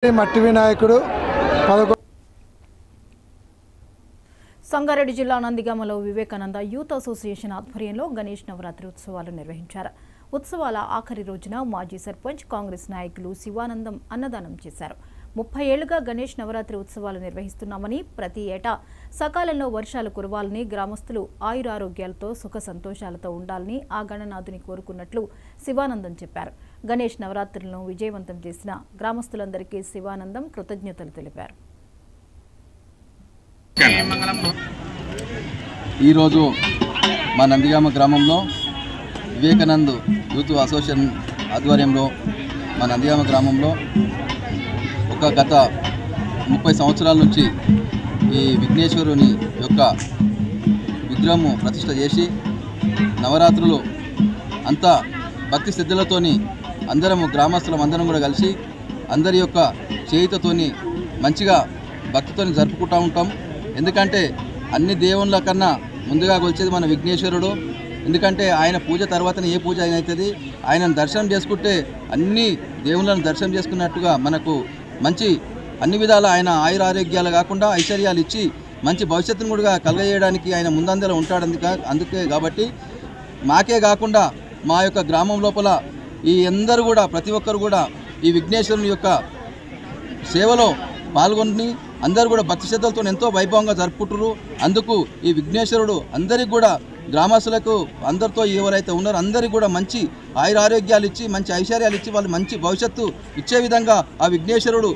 మట్టి వినాయకుడు సంగారెడ్డి జిల్లా నందిగామలో వివేకానంద యూత్ అసోసియేషన్ ఆధ్వర్యంలో గణేష్ నవరాత్రి ఉత్సవాలు నిర్వహించారు. ఉత్సవాల ఆఖరి రోజున మాజీ సర్పంచ్ కాంగ్రెస్ నాయకులు శివానందం అన్నదానం చేశారు. 30 ఏళ్లుగా గణేష్ నవరాత్రి ఉత్సవాలు నిర్వహిస్తున్నామని, ప్రతి ఏటా సకాలంలో వర్షాలు కురవాలని, గ్రామస్తులు ఆయురారోగ్యాలతో సుఖ సంతోషాలతో ఉండాలని ఆ గణనాథుని కోరుకున్నట్లు శివానందం చెప్పారు. గణేష్ నవరాత్రులను విజయవంతం చేసిన గ్రామస్తులందరికీ శివానందం కృతజ్ఞతలు తెలిపారు. ఈరోజు మా నందిగామ గ్రామంలో వివేకానంద్ యూత్ అసోసియేషన్ ఆధ్వర్యంలో మా నందిగామ గ్రామంలో గత 30 సంవత్సరాల నుంచి ఈ విఘ్నేశ్వరుని యొక్క విగ్రహం ప్రతిష్ఠ చేసి నవరాత్రులు అంతా భక్తి శ్రద్ధలతోని అందరము గ్రామస్తులం అందరం కూడా కలిసి అందరి యొక్క చేయుతతోని మంచిగా భక్తితోని జరుపుకుంటూ ఉంటాం. ఎందుకంటే అన్ని దేవుళ్ళ కన్నా ముందుగా కొలిచేది మన విఘ్నేశ్వరుడు. ఎందుకంటే ఆయన పూజ తర్వాతనే ఏ పూజ అయినా అవుతుంది. ఆయనను దర్శనం చేసుకుంటే అన్ని దేవుళ్ళను దర్శనం చేసుకున్నట్టుగా మనకు మంచి అన్ని విధాల ఆయన ఆయుర ఆరోగ్యాలు కాకుండా ఐశ్వర్యాలు ఇచ్చి మంచి భవిష్యత్తును కూడా కలగజేయడానికి ఆయన ముందంజలో ఉంటాడు. అందుకే కాబట్టి మాకే కాకుండా మా యొక్క గ్రామం లోపల ఈ అందరూ కూడా ప్రతి ఒక్కరు కూడా ఈ విఘ్నేశ్వరుని యొక్క సేవలో పాల్గొని అందరూ కూడా భక్తి శ్రద్ధలతో ఎంతో వైభవంగా జరుపుకుంటారు. అందుకు ఈ విఘ్నేశ్వరుడు అందరికీ కూడా గ్రామస్తులకు అందరితో ఎవరైతే ఉన్నారో అందరికీ కూడా మంచి ఆయురారోగ్యాలు ఇచ్చి మంచి ఐశ్వర్యాలు ఇచ్చి వాళ్ళు మంచి భవిష్యత్తు ఇచ్చే విధంగా ఆ విఘ్నేశ్వరుడు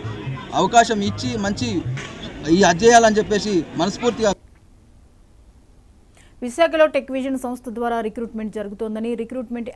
అవకాశం ఇచ్చి మంచి ఈ అధ్యయాలని చెప్పేసి మనస్ఫూర్తిగా. విశాఖలో టెక్ విజన్ సంస్థ ద్వారా రిక్రూట్మెంట్ జరుగుతోందని రిక్రూట్మెంట్